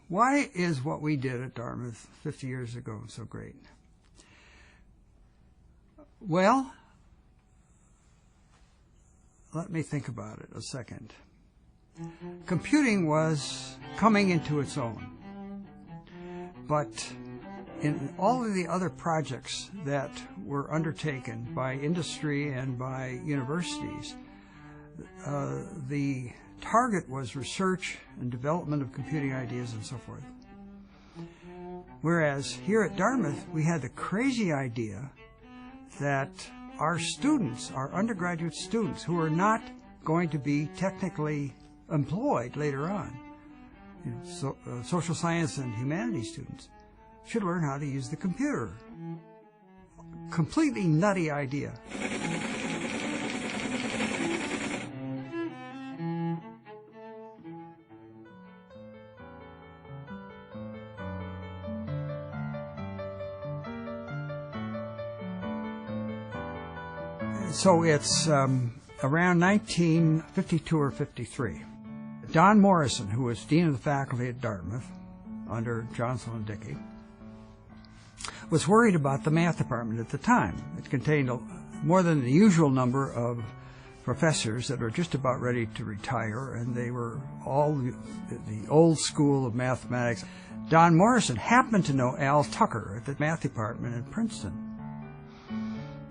Why is what we did at Dartmouth 50 years ago so great? Well, let me think about it a second. Computing was coming into its own, but in all of the other projects that were undertaken by industry and by universities, the target was research and development of computing ideas and so forth. Whereas here at Dartmouth, we had the crazy idea that our students, our undergraduate students, who are not going to be technically employed later on, social science and humanities students, should learn how to use the computer. Completely nutty idea. So it's around 1952 or 53. Don Morrison, who was Dean of the Faculty at Dartmouth under Johnson and Dickey, was worried about the math department at the time. It contained more than the usual number of professors that were just about ready to retire, and they were all the old school of mathematics. Don Morrison happened to know Al Tucker at the math department in Princeton.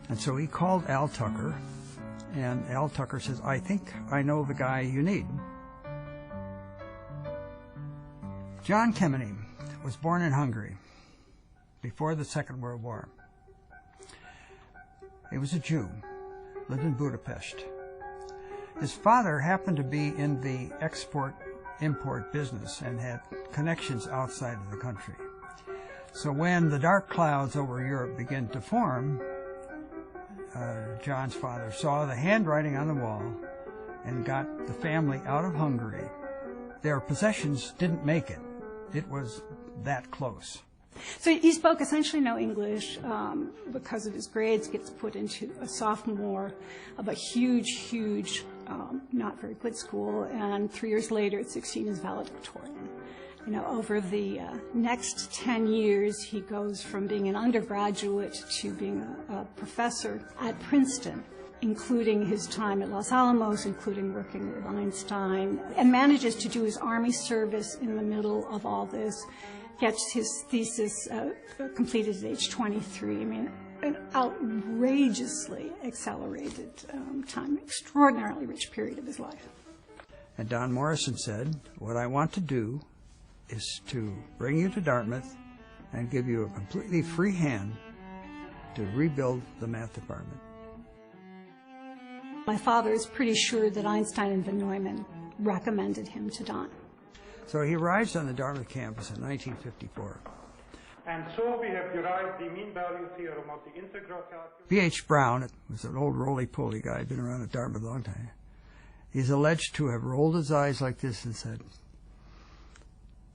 And so he called Al Tucker, and Al Tucker says, "I think I know the guy you need." John Kemeny was born in Hungary before the Second World War. He was a Jew, lived in Budapest. His father happened to be in the export-import business and had connections outside of the country. So when the dark clouds over Europe began to form, John's father saw the handwriting on the wall and got the family out of Hungary. Their possessions didn't make it. It was that close. So he spoke essentially no English because of his grades, gets put into a sophomore of a huge, not very good school, and 3 years later at 16 is valedictorian. Over the next 10 years, he goes from being an undergraduate to being a professor at Princeton, including his time at Los Alamos, including working with Einstein, and manages to do his Army service in the middle of all this, gets his thesis completed at age 23. I mean, an outrageously accelerated time, extraordinarily rich period of his life. And Don Morrison said, "What I want to do is to bring you to Dartmouth and give you a completely free hand to rebuild the math department." My father is pretty sure that Einstein and von Neumann recommended him to Don. So he arrives on the Dartmouth campus in 1954. And so we have derived the mean value theorem of the integral calculus. B.H. Brown was an old roly-poly guy, been around at Dartmouth a long time. He's alleged to have rolled his eyes like this and said,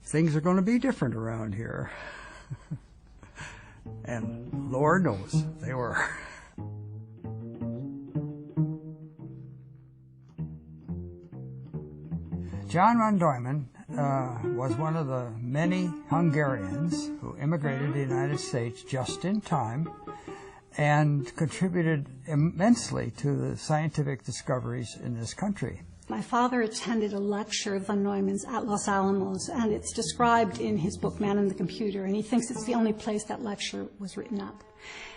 "Things are going to be different around here." And Lord knows they were. John von Neumann was one of the many Hungarians who immigrated to the United States just in time and contributed immensely to the scientific discoveries in this country. My father attended a lecture of von Neumann's at Los Alamos, and it's described in his book, Man and the Computer, and he thinks it's the only place that lecture was written up.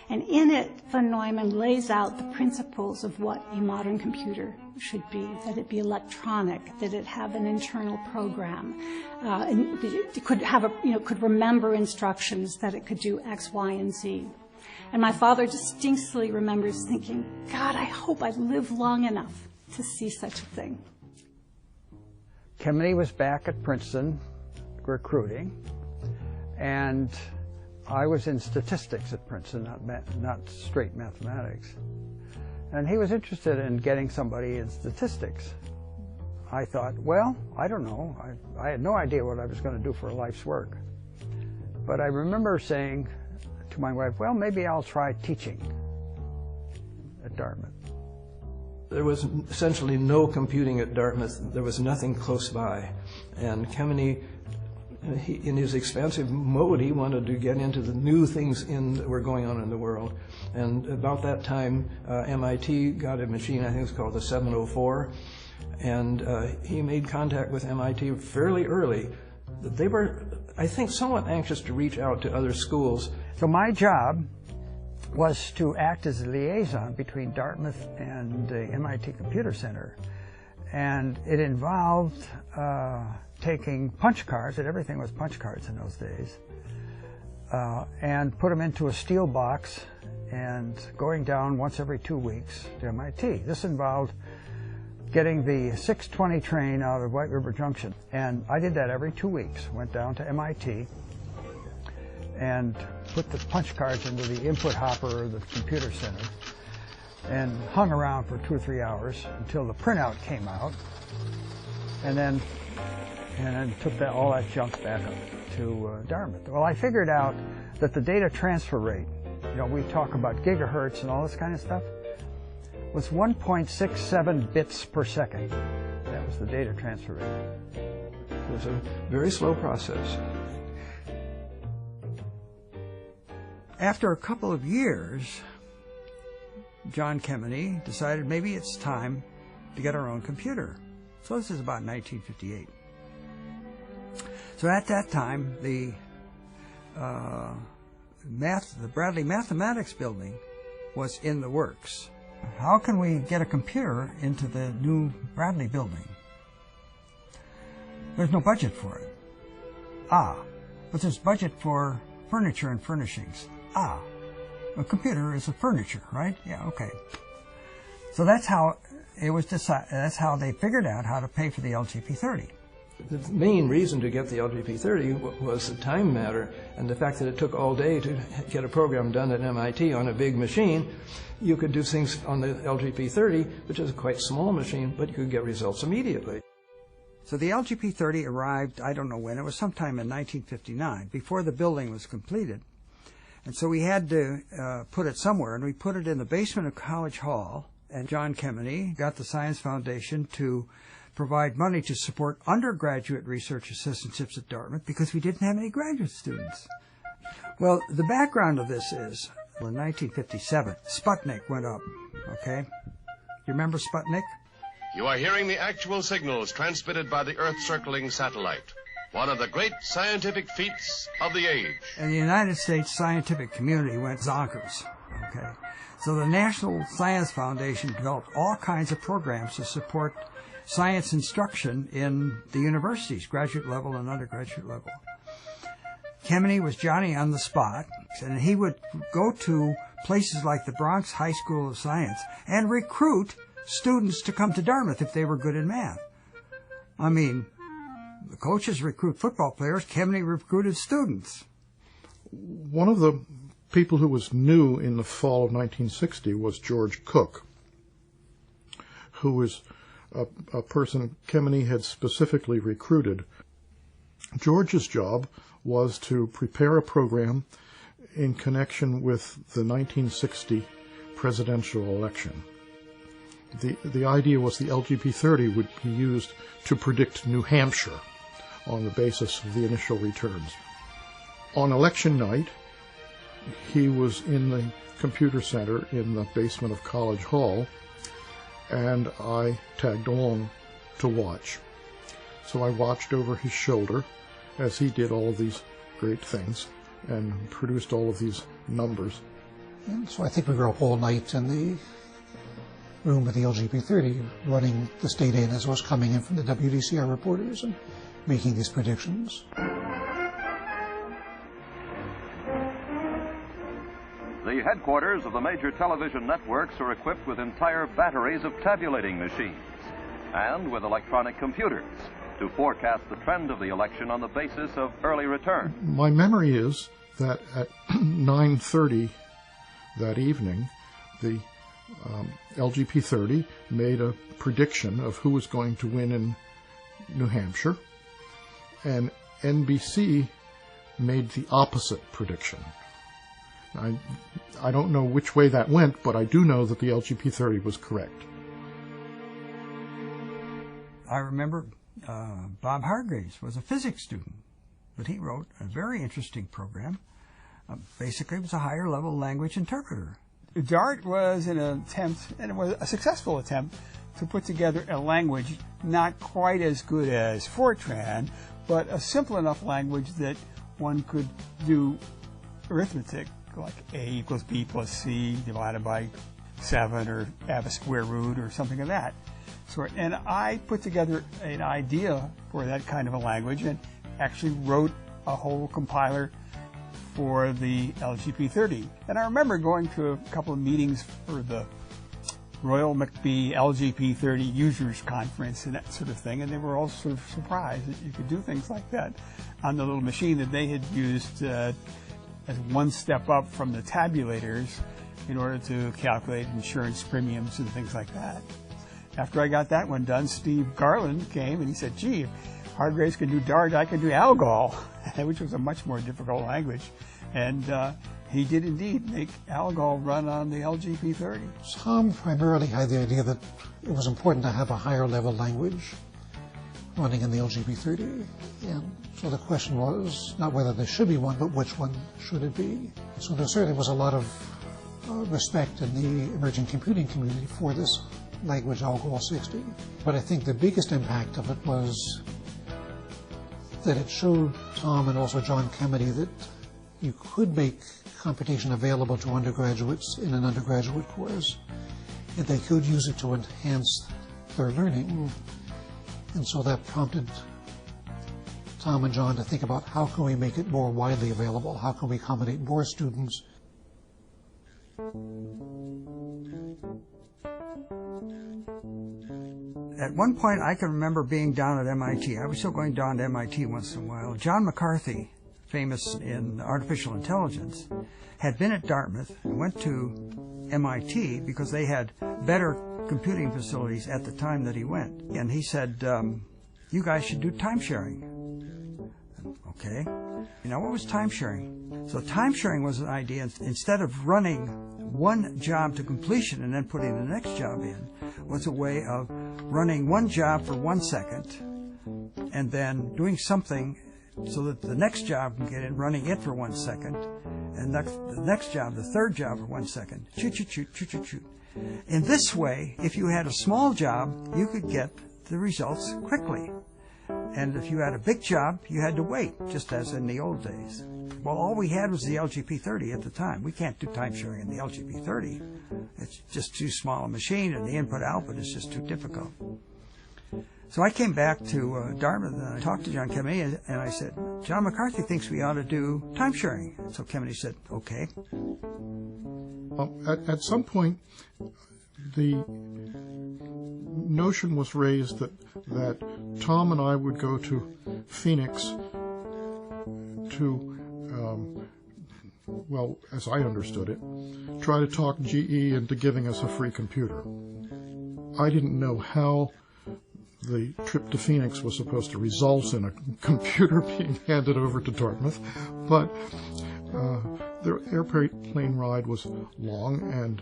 And in it, von Neumann lays out the principles of what a modern computer should be, that it be electronic, that it have an internal program, and it could have could remember instructions, that it could do X, Y, and Z. And my father distinctly remembers thinking, "God, I hope I live long enough to see such a thing." Kemeny was back at Princeton recruiting, and I was in statistics at Princeton, not straight mathematics. And he was interested in getting somebody in statistics. I thought, well, I don't know. I had no idea what I was going to do for a life's work. But I remember saying to my wife, well, maybe I'll try teaching at Dartmouth. There was essentially no computing at Dartmouth. There was nothing close by. And Kemeny in his expansive mode, he wanted to get into the new things that were going on in the world. And about that time, MIT got a machine, I think it's called the 704, and he made contact with MIT fairly early. They were, I think, somewhat anxious to reach out to other schools. So my job was to act as a liaison between Dartmouth and the MIT Computer Center. And it involved taking punch cards, and everything was punch cards in those days, and put them into a steel box and going down once every 2 weeks to MIT. This involved getting the 6:20 train out of White River Junction. And I did that every 2 weeks, went down to MIT and put the punch cards into the input hopper of the computer center and hung around for 2 or 3 hours until the printout came out, and then took all that junk back up to Dartmouth. Well, I figured out that the data transfer rate, you know, we talk about gigahertz and all this kind of stuff, was 1.67 bits per second. That was the data transfer rate. It was a very slow process. After a couple of years, John Kemeny decided maybe it's time to get our own computer. So this is about 1958. So at that time, the Bradley Mathematics building was in the works. How can we get a computer into the new Bradley building? There's no budget for it. But there's budget for furniture and furnishings. A computer is a furniture, right? Yeah, okay. So that's how it was decided. That's how they figured out how to pay for the LGP30. The main reason to get the LGP30 was the time matter and the fact that it took all day to get a program done at MIT on a big machine. You could do things on the LGP30, which is a quite small machine, but you could get results immediately. So the LGP30 arrived, I don't know when, it was sometime in 1959, before the building was completed. And so we had to put it somewhere, and we put it in the basement of College Hall. And John Kemeny got the Science Foundation to provide money to support undergraduate research assistantships at Dartmouth because we didn't have any graduate students. Well, the background of this is, well, in 1957, Sputnik went up, okay? You remember Sputnik? You are hearing the actual signals transmitted by the Earth-circling satellite, one of the great scientific feats of the age. And the United States scientific community went zonkers, okay? So the National Science Foundation developed all kinds of programs to support science instruction in the universities, graduate level and undergraduate level. Kemeny was Johnny on the spot, and he would go to places like the Bronx High School of Science and recruit students to come to Dartmouth if they were good in math. I mean, the coaches recruit football players, Kemeny recruited students. One of the people who was new in the fall of 1960 was George Cook, who was a person Kemeny had specifically recruited. George's job was to prepare a program in connection with the 1960 presidential election. The idea was the LGP30 would be used to predict New Hampshire on the basis of the initial returns. On election night, he was in the computer center in the basement of College Hall, and I tagged along to watch. So I watched over his shoulder as he did all of these great things and produced all of these numbers. And so I think we were up all night in the room at the LGP30 running this data in as was coming in from the WDCR reporters and making these predictions. The headquarters of the major television networks are equipped with entire batteries of tabulating machines and with electronic computers to forecast the trend of the election on the basis of early return. My memory is that at 9:30 that evening, the LGP30 made a prediction of who was going to win in New Hampshire, and NBC made the opposite prediction. I don't know which way that went, but I do know that the LGP30 was correct. I remember Bob Hargreaves was a physics student, but he wrote a very interesting program. Basically, it was a higher level language interpreter. DART was an attempt, and it was a successful attempt, to put together a language not quite as good as Fortran, but a simple enough language that one could do arithmetic, like A equals B plus C divided by 7, or have a square root or something of that sort. And I put together an idea for that kind of a language and actually wrote a whole compiler for the LGP30. And I remember going to a couple of meetings for the Royal McBee LGP30 Users Conference and that sort of thing, and they were all sort of surprised that you could do things like that on the little machine that they had used as one step up from the tabulators in order to calculate insurance premiums and things like that. After I got that one done, Steve Garland came and he said, gee, if Hargraves can do DART, I can do ALGOL, which was a much more difficult language. And he did indeed make ALGOL run on the LGP30. Tom primarily had the idea that it was important to have a higher level language running in the LGP30. And so the question was not whether there should be one, but which one should it be. So there certainly was a lot of respect in the emerging computing community for this language, ALGOL 60. But I think the biggest impact of it was that it showed Tom and also John Kennedy that you could make computation available to undergraduates in an undergraduate course, and they could use it to enhance their learning. And so that prompted Tom and John to think about how can we make it more widely available? How can we accommodate more students? At one point, I can remember being down at MIT. I was still going down to MIT once in a while. John McCarthy, famous in artificial intelligence, had been at Dartmouth and went to MIT because they had better computing facilities at the time that he went. And he said, you guys should do time sharing. Okay. You know, what was time sharing? So time sharing was an idea. Instead of running one job to completion and then putting the next job in, was a way of running one job for 1 second and then doing something so that the next job can get in, running it for 1 second, and the next job, the third job for 1 second. Shoot, shoot, shoot, shoot, shoot, shoot. In this way, if you had a small job, you could get the results quickly. And if you had a big job, you had to wait, just as in the old days. Well, all we had was the LGP30 at the time. We can't do time sharing in the LGP30. It's just too small a machine, and the input-output is just too difficult. So I came back to Dartmouth, and I talked to John Kennedy, and I said, John McCarthy thinks we ought to do time sharing. And so Kennedy said, okay. At some point, the notion was raised that Tom and I would go to Phoenix to, well, as I understood it, try to talk GE into giving us a free computer. I didn't know how the trip to Phoenix was supposed to result in a computer being handed over to Dartmouth, but the airplane ride was long, and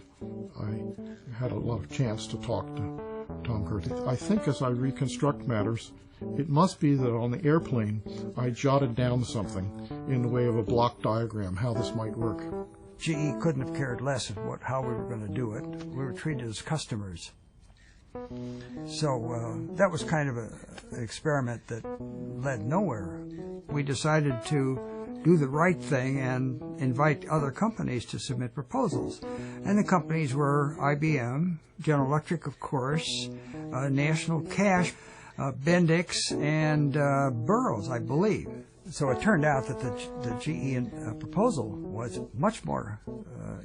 I had a lot of chance to talk to Tom Curtis. I think as I reconstruct matters, it must be that on the airplane I jotted down something in the way of a block diagram, how this might work. GE couldn't have cared less of how we were going to do it. We were treated as customers. So that was kind of an experiment that led nowhere. We decided to do the right thing and invite other companies to submit proposals. And the companies were IBM, General Electric, of course, National Cash, Bendix, and Burroughs, I believe. So it turned out that the GE proposal was much more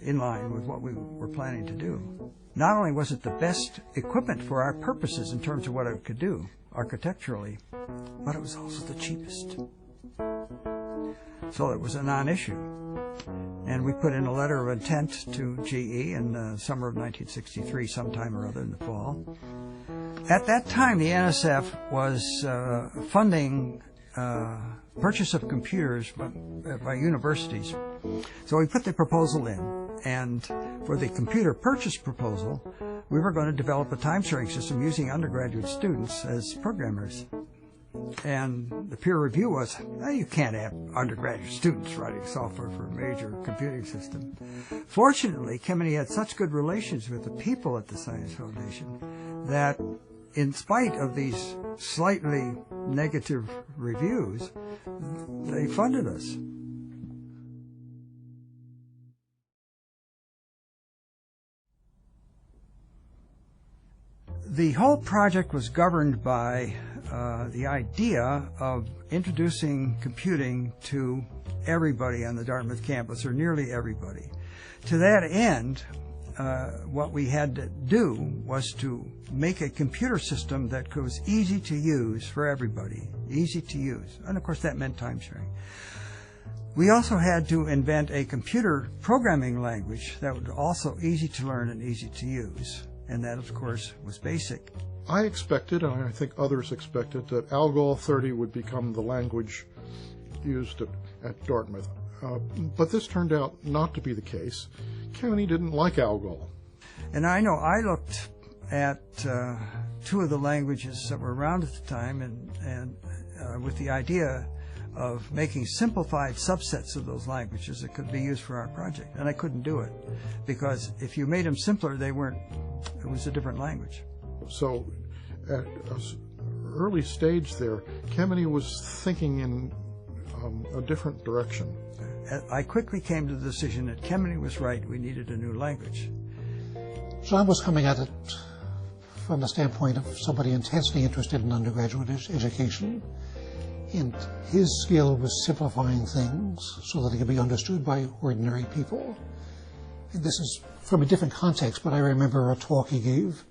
in line with what we were planning to do. Not only was it the best equipment for our purposes in terms of what it could do architecturally, but it was also the cheapest. So it was a non-issue. And we put in a letter of intent to GE in the summer of 1963, sometime or other in the fall. At that time, the NSF was funding purchase of computers by universities. So we put the proposal in, and for the computer purchase proposal, we were going to develop a time-sharing system using undergraduate students as programmers. And the peer review was, you can't have undergraduate students writing software for a major computing system. Fortunately, Kemeny had such good relations with the people at the Science Foundation that in spite of these slightly negative reviews, they funded us. The whole project was governed by the idea of introducing computing to everybody on the Dartmouth campus, or nearly everybody. To that end, what we had to do was to make a computer system that was easy to use for everybody, easy to use. And of course that meant time sharing. We also had to invent a computer programming language that was also easy to learn and easy to use. And that, of course, was BASIC. I expected, and I think others expected, that ALGOL 30 would become the language used at Dartmouth. But this turned out not to be the case. Kemeny didn't like ALGOL. And I know I looked at two of the languages that were around at the time and with the idea of making simplified subsets of those languages that could be used for our project. And I couldn't do it, because if you made them simpler, it was a different language. So at an early stage there, Kemeny was thinking in a different direction. I quickly came to the decision that Kemeny was right, we needed a new language. John was coming at it from the standpoint of somebody intensely interested in undergraduate education. And his skill was simplifying things so that it could be understood by ordinary people. And this is from a different context, but I remember a talk he gave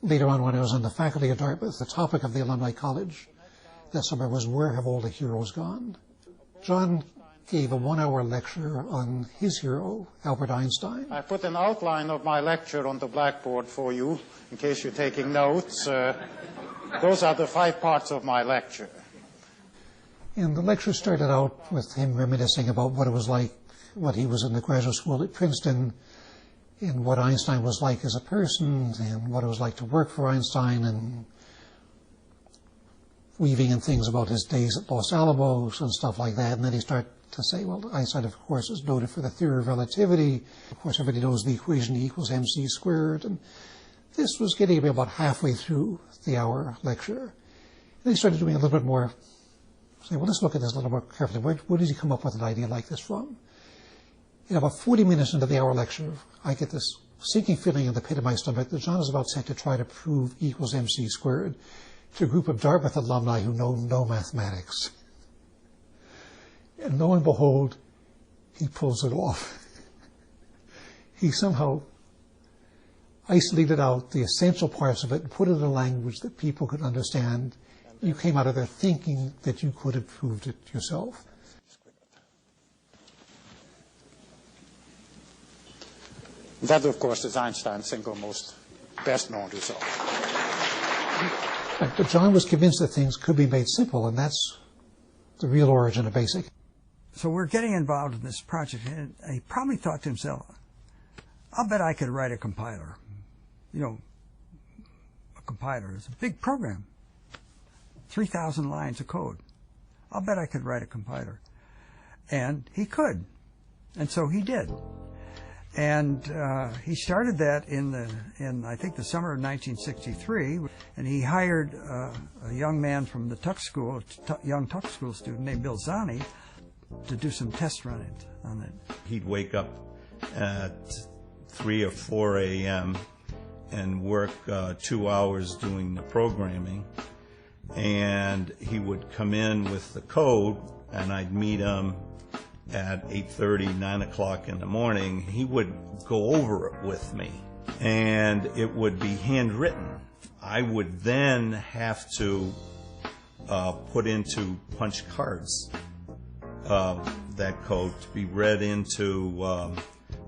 later on when I was on the faculty at Dartmouth. The topic of the Alumni College that summer was, "Where have all the heroes gone?" John gave a 1-hour lecture on his hero, Albert Einstein. I put an outline of my lecture on the blackboard for you, in case you're taking notes. Those are the 5 parts of my lecture. And the lecture started out with him reminiscing about what it was like when he was in the graduate school at Princeton, and what Einstein was like as a person, and what it was like to work for Einstein, and weaving in things about his days at Los Alamos and stuff like that. And then he started to say, well, Einstein, of course, is noted for the theory of relativity. Of course, everybody knows the equation E equals mc squared. And this was getting to be about halfway through the hour lecture. And he started doing a little bit more, saying, well, let's look at this a little more carefully. Where did he come up with an idea like this from? In about 40 minutes into the hour lecture, I get this sinking feeling in the pit of my stomach that John is about set to try to prove E equals mc squared to a group of Dartmouth alumni who know no mathematics. And lo and behold, he pulls it off. He somehow isolated out the essential parts of it and put it in a language that people could understand. You came out of there thinking that you could have proved it yourself. That, of course, is Einstein's single most best-known result. Right, but John was convinced that things could be made simple, and that's the real origin of BASIC. So we're getting involved in this project, and he probably thought to himself, I'll bet I could write a compiler. You know, a compiler is a big program, 3,000 lines of code. I'll bet I could write a compiler. And he could. And so he did. And he started that in I think the summer of 1963, and he hired a young man from the Tuck School, a young Tuck School student named Bill Zani, to do some test running on it. He'd wake up at 3 or 4 a.m. and work 2 hours doing the programming, and he would come in with the code, and I'd meet him at 8:30, 9 o'clock in the morning. He would go over it with me, and it would be handwritten. I would then have to put into punch cards that code to be read into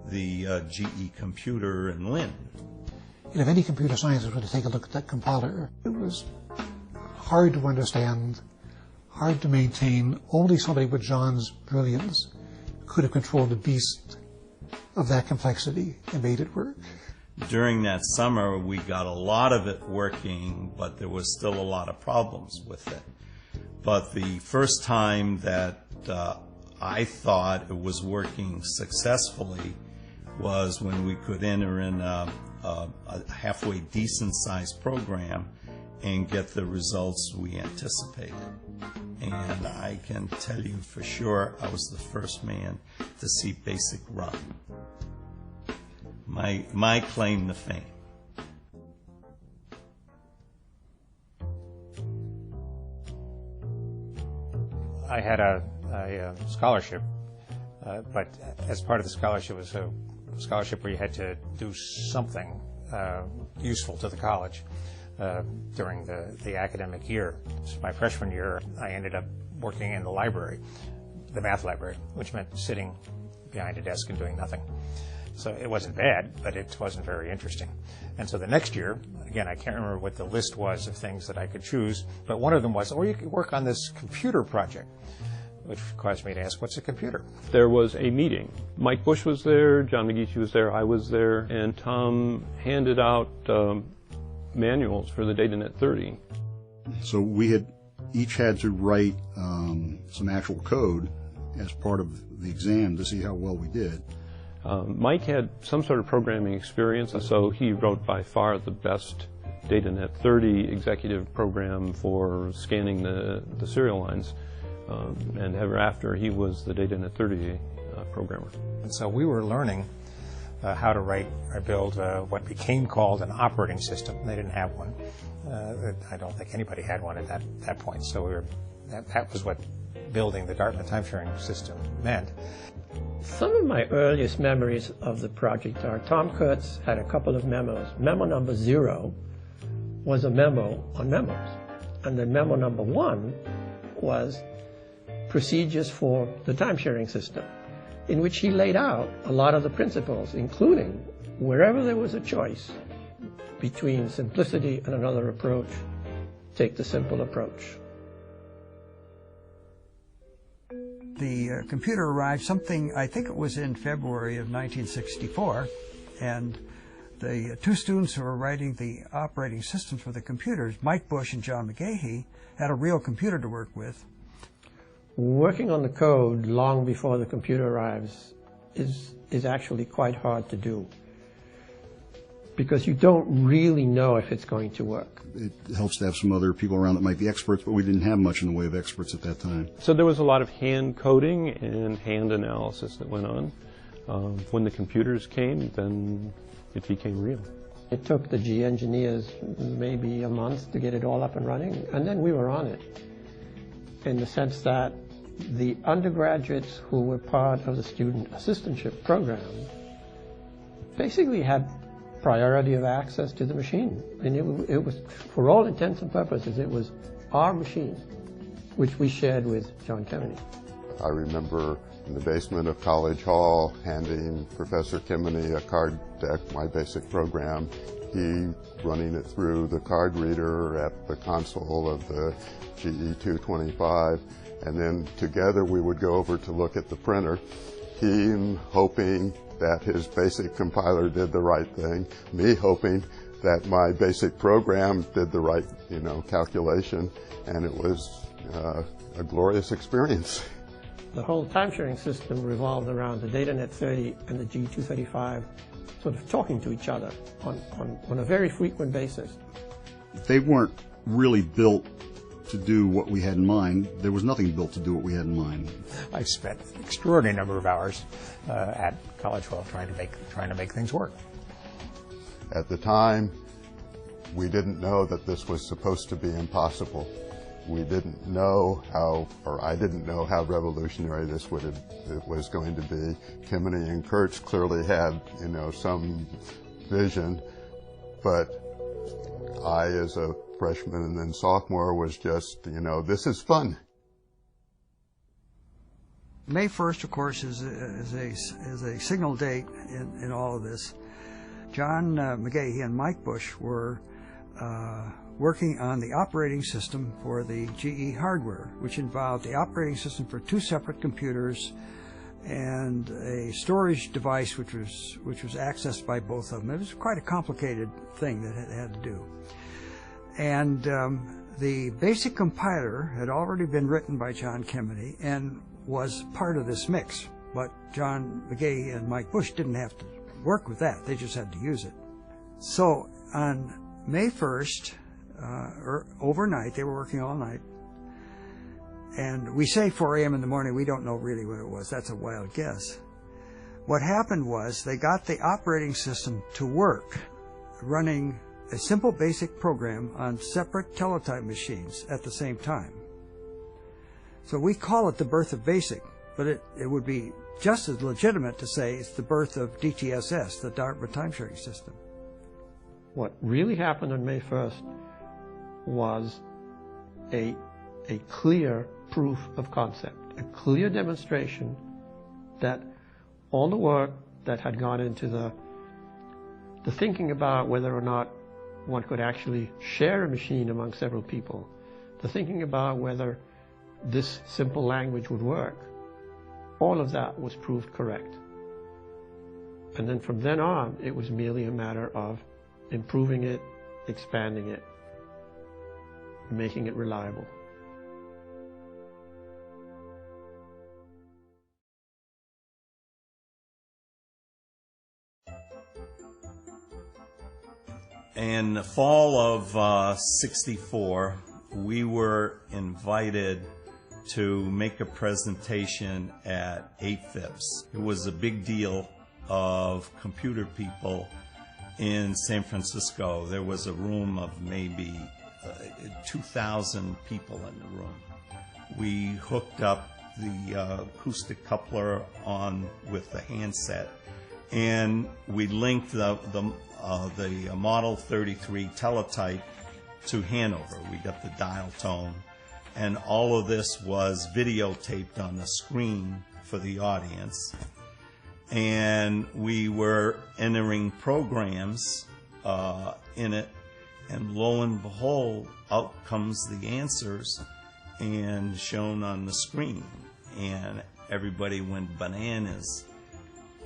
the GE computer in Lynn. And if any computer scientist were to take a look at that compiler, it was hard to understand, hard to maintain. Only somebody with John's brilliance could have controlled the beast of that complexity and made it work. During that summer, we got a lot of it working, but there was still a lot of problems with it. But the first time that I thought it was working successfully was when we could enter in a halfway decent-sized program and get the results we anticipated. And I can tell you for sure I was the first man to see BASIC run. My claim to fame. I had a scholarship, but as part of the scholarship was a scholarship where you had to do something useful to the college during the academic year. So my freshman year, I ended up working in the library, the math library, which meant sitting behind a desk and doing nothing. So it wasn't bad, but it wasn't very interesting. And so the next year, again, I can't remember what the list was of things that I could choose, but one of them was, you could work on this computer project, which caused me to ask, what's a computer? There was a meeting. Mike Bush was there, John McGeehee was there, I was there, and Tom handed out manuals for the DataNet 30. So we had each had to write some actual code as part of the exam to see how well we did. Mike had some sort of programming experience, and so he wrote by far the best DataNet 30 executive program for scanning the serial lines. And ever after, he was the DataNet 30 programmer. And so we were learning how to write or build what became called an operating system. They didn't have one. I don't think anybody had one at that point. So that was what building the Dartmouth time-sharing system meant. Some of my earliest memories of the project are Tom Kurtz had a couple of memos. Memo number 0 was a memo on memos. And then memo number 1 was procedures for the time-sharing system, in which he laid out a lot of the principles, including wherever there was a choice between simplicity and another approach, take the simple approach. The computer arrived I think it was in February of 1964, and the two students who were writing the operating systems for the computers, Mike Bush and John McGeehee, had a real computer to work with. Working on the code long before the computer arrives is actually quite hard to do, because you don't really know if it's going to work. It helps to have some other people around that might be experts, but we didn't have much in the way of experts at that time. So there was a lot of hand coding and hand analysis that went on. When the computers came, then it became real. It took the G engineers maybe a month to get it all up and running, and then we were on it, in the sense that the undergraduates who were part of the student assistantship program basically had priority of access to the machine. And it was, for all intents and purposes, it was our machine, which we shared with John Kemeny. I remember in the basement of College Hall handing Professor Kemeny a card deck, my BASIC program, he running it through the card reader at the console of the GE 225, and then together we would go over to look at the printer, him hoping that his BASIC compiler did the right thing, me hoping that my BASIC program did the right, calculation, and it was a glorious experience. The whole time-sharing system revolved around the DataNet 30 and the G235 sort of talking to each other on a very frequent basis. They weren't really built to do what we had in mind. There was nothing built to do what we had in mind. I spent an extraordinary number of hours at College Hall trying to make things work. At the time, we didn't know that this was supposed to be impossible. We didn't know I didn't know how revolutionary this was going to be. Kemeny and Kurtz clearly had, some vision, but I, as a freshman and then sophomore, was just, this is fun. May 1st, of course, is a signal date in all of this. John McGeehee and Mike Bush were working on the operating system for the GE hardware, which involved the operating system for two separate computers and a storage device which was accessed by both of them. It was quite a complicated thing that it had to do. And the BASIC compiler had already been written by John Kemeny and was part of this mix. But John McGay and Mike Bush didn't have to work with that. They just had to use it. So on May 1st, overnight, they were working all night. And we say 4 a.m. in the morning. We don't know really what it was. That's a wild guess. What happened was they got the operating system to work, running a simple BASIC program on separate teletype machines at the same time. So we call it the birth of BASIC, but it would be just as legitimate to say it's the birth of DTSS, the Dartmouth Time-Sharing System. What really happened on May 1st was a clear proof of concept, a clear demonstration that all the work that had gone into the thinking about whether or not one could actually share a machine among several people, the thinking about whether this simple language would work, all of that was proved correct. And then from then on, it was merely a matter of improving it, expanding it, making it reliable. In the fall of '64, we were invited to make a presentation at AFIPS. It was a big deal of computer people in San Francisco. There was a room of maybe 2,000 people in the room. We hooked up the acoustic coupler on with the handset, and we linked the Model 33 teletype to Hanover. We got the dial tone, and all of this was videotaped on the screen for the audience. And we were entering programs in it, and lo and behold, out comes the answers and shown on the screen. And everybody went bananas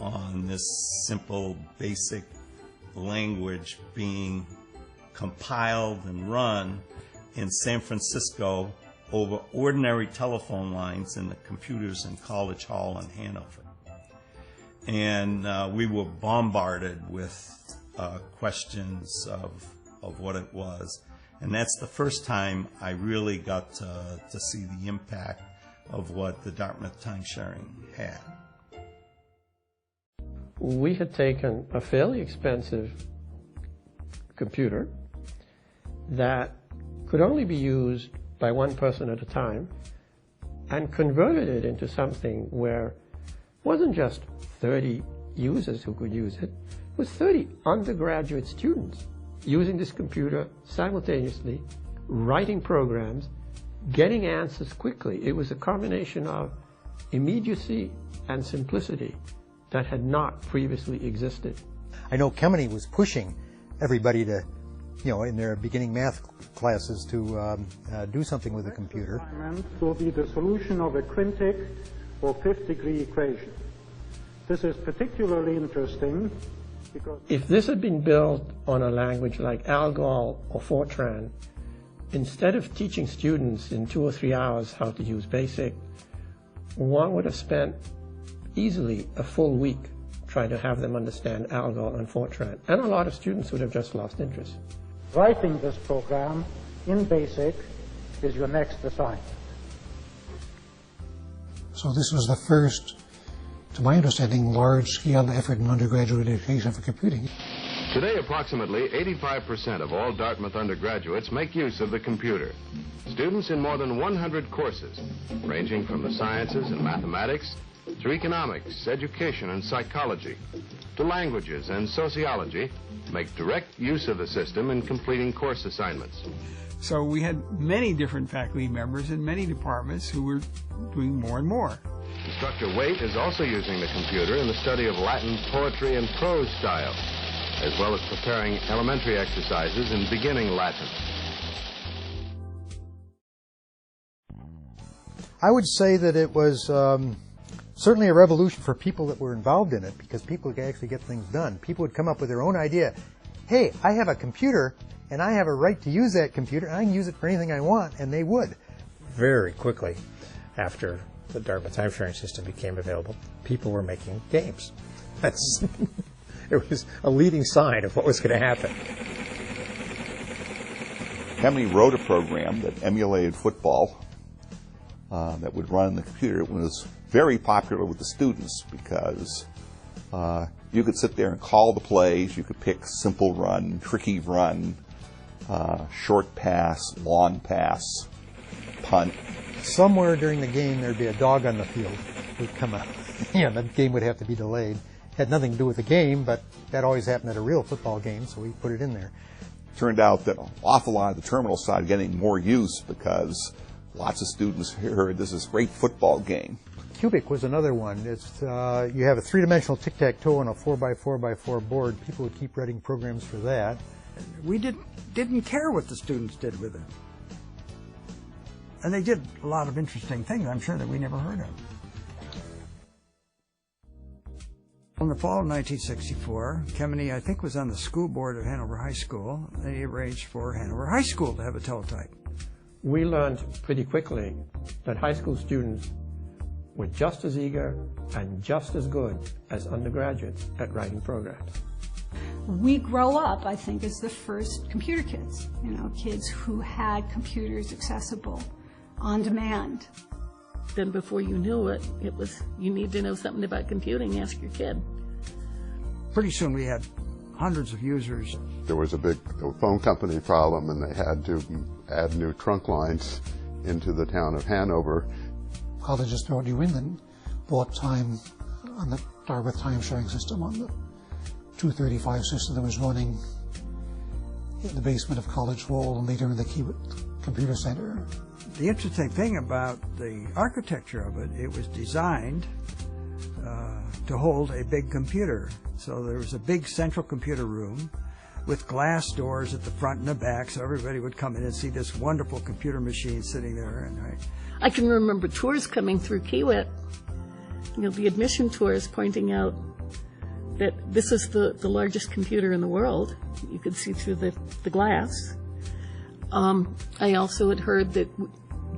on this simple, basic language being compiled and run in San Francisco over ordinary telephone lines in the computers in College Hall in Hanover. And we were bombarded with questions of what it was. And that's the first time I really got to see the impact of what the Dartmouth time-sharing had. We had taken a fairly expensive computer that could only be used by one person at a time and converted it into something where it wasn't just 30 users who could use it, it was 30 undergraduate students using this computer simultaneously, writing programs, getting answers quickly. It was a combination of immediacy and simplicity that had not previously existed. I know Kemeny was pushing everybody to, in their beginning math classes to do something with a computer. Will be the solution of a quintic or fifth-degree equation. This is particularly interesting because if this had been built on a language like ALGOL or Fortran, instead of teaching students in 2 or 3 hours how to use BASIC, one would have spent easily a full week trying to have them understand ALGOL and Fortran, and a lot of students would have just lost interest. Writing this program in BASIC is your next assignment. So this was the first, to my understanding, large-scale effort in undergraduate education for computing. Today, approximately 85% of all Dartmouth undergraduates make use of the computer. Students in more than 100 courses, ranging from the sciences and mathematics to economics, education, and psychology, to languages and sociology, make direct use of the system in completing course assignments. So we had many different faculty members in many departments who were doing more and more. Instructor Waite is also using the computer in the study of Latin poetry and prose style, as well as preparing elementary exercises in beginning Latin. I would say that it was certainly a revolution for people that were involved in it, because people could actually get things done. People would come up with their own idea. Hey, I have a computer, and I have a right to use that computer, and I can use it for anything I want, and they would. Very quickly, after the Dartmouth time-sharing system became available, people were making games. That's it was a leading sign of what was going to happen. Kemeny wrote a program that emulated football that would run on the computer. It was very popular with the students because you could sit there and call the plays. You could pick simple run, tricky run, short pass, long pass, punt. Somewhere during the game there'd be a dog on the field would come out. The game would have to be delayed. Had nothing to do with the game, but that always happened at a real football game, so we put it in there. Turned out that an awful lot of the terminal side getting more use because lots of students heard this is a great football game. Cubic was another one. It's you have a three-dimensional tic-tac-toe on a 4x4x4 board. People would keep writing programs for that. We didn't care what the students did with it. And they did a lot of interesting things, I'm sure, that we never heard of. In the fall of 1964, Kemeny, I think, was on the school board at Hanover High School, and he arranged for Hanover High School to have a teletype. We learned pretty quickly that high school students were just as eager and just as good as undergraduates at writing programs. We grow up, I think, as the first computer kids, kids who had computers accessible on demand. Then before you knew it, it was, you need to know something about computing, ask your kid. Pretty soon we had hundreds of users. There was a big phone company problem, and they had to add new trunk lines into the town of Hanover. Colleges throughout New England bought time on the Dartmouth time-sharing system, on the 235 system that was running in the basement of College Hall and later in the Kiewit Computer Center. The interesting thing about the architecture of it, it was designed to hold a big computer. So there was a big central computer room with glass doors at the front and the back, so everybody would come in and see this wonderful computer machine sitting there. I can remember tours coming through Kiewit, the admission tours pointing out that this is the largest computer in the world. You could see through the glass. I also had heard that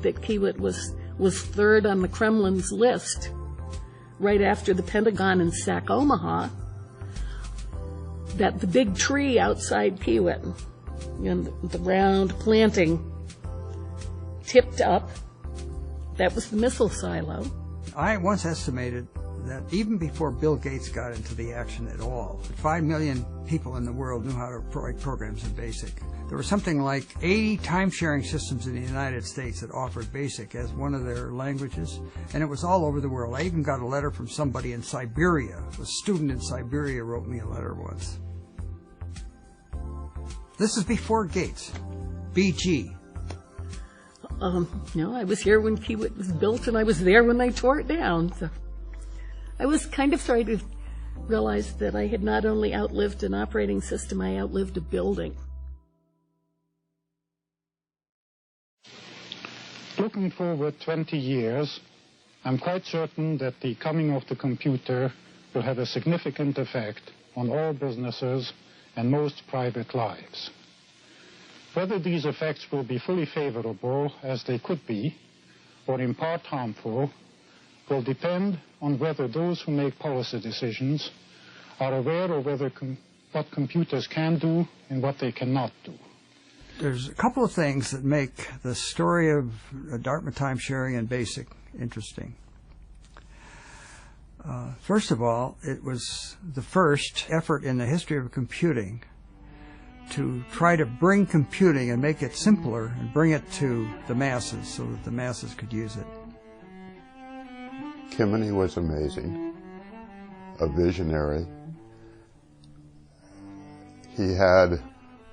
Kiewit was third on the Kremlin's list, right after the Pentagon and SAC Omaha. That the big tree outside Kiewit, the round planting, tipped up. That was the missile silo. I once estimated that even before Bill Gates got into the action at all, 5 million people in the world knew how to write programs in BASIC. There were something like 80 time-sharing systems in the United States that offered BASIC as one of their languages, and it was all over the world. I even got a letter from somebody in Siberia. A student in Siberia wrote me a letter once. This is before Gates. BG. No, I was here when Kiewit was built, and I was there when they tore it down. So I was kind of sorry to realize that I had not only outlived an operating system, I outlived a building. Looking forward 20 years, I'm quite certain that the coming of the computer will have a significant effect on all businesses and most private lives. Whether these effects will be fully favorable, as they could be, or in part harmful, will depend on whether those who make policy decisions are aware of what computers can do and what they cannot do. There's a couple of things that make the story of Dartmouth time sharing and BASIC interesting. First of all, it was the first effort in the history of computing to try to bring computing and make it simpler and bring it to the masses so that the masses could use it. Kemeny was amazing, a visionary. He had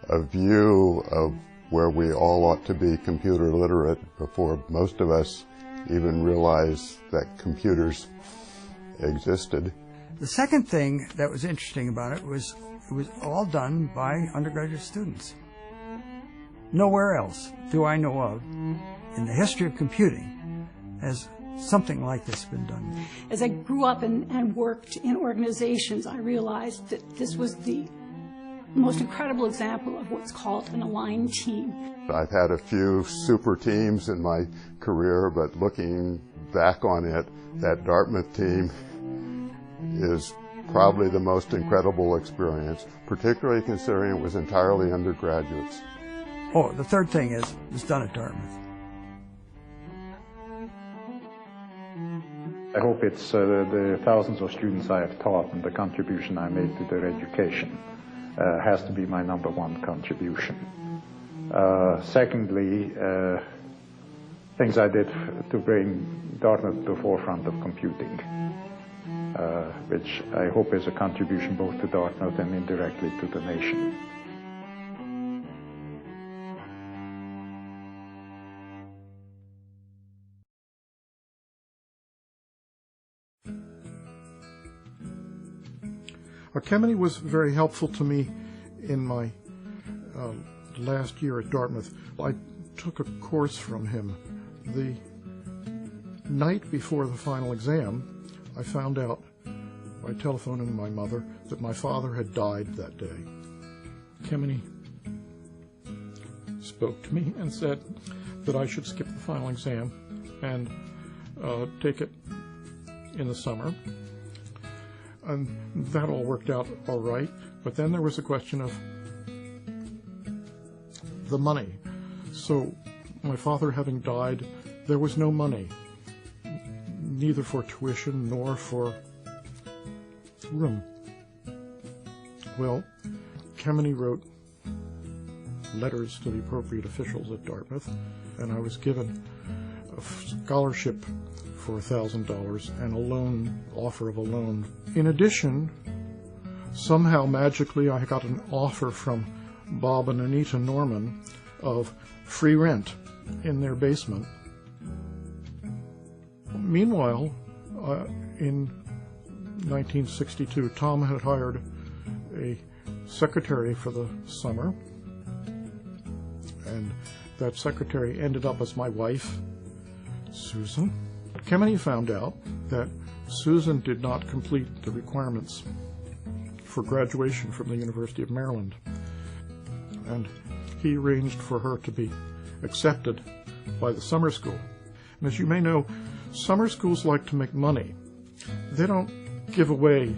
a view of where we all ought to be computer literate before most of us even realized that computers existed. The second thing that was interesting about it was all done by undergraduate students. Nowhere else do I know of in the history of computing has something like this been done. As I grew up and worked in organizations, I realized that this was the most incredible example of what's called an aligned team. I've had a few super teams in my career, but looking back on it, that Dartmouth team is probably the most incredible experience, particularly considering it was entirely undergraduates. Oh, the third thing is, it's done at Dartmouth. I hope it's the thousands of students I have taught and the contribution I made to their education has to be my number one contribution. Secondly, things I did to bring Dartmouth to the forefront of computing, which I hope is a contribution both to Dartmouth and indirectly to the nation. Kemeny was very helpful to me in my last year at Dartmouth. I took a course from him. The night before the final exam, I found out by telephoning my mother that my father had died that day. Kemeny spoke to me and said that I should skip the final exam and take it in the summer. And that all worked out all right, but then there was a question of the money. So my father having died, there was no money, neither for tuition nor for room. Well, Kemeny wrote letters to the appropriate officials at Dartmouth, and I was given a scholarship for $1,000 and a loan, offer of a loan. In addition, somehow magically I got an offer from Bob and Anita Norman of free rent in their basement. Meanwhile, in 1962, Tom had hired a secretary for the summer, and that secretary ended up as my wife, Susan. Kemeny found out that Susan did not complete the requirements for graduation from the University of Maryland, and he arranged for her to be accepted by the summer school. And as you may know, summer schools like to make money. They don't give away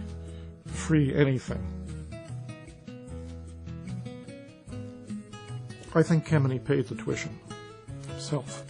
free anything. I think Kemeny paid the tuition himself.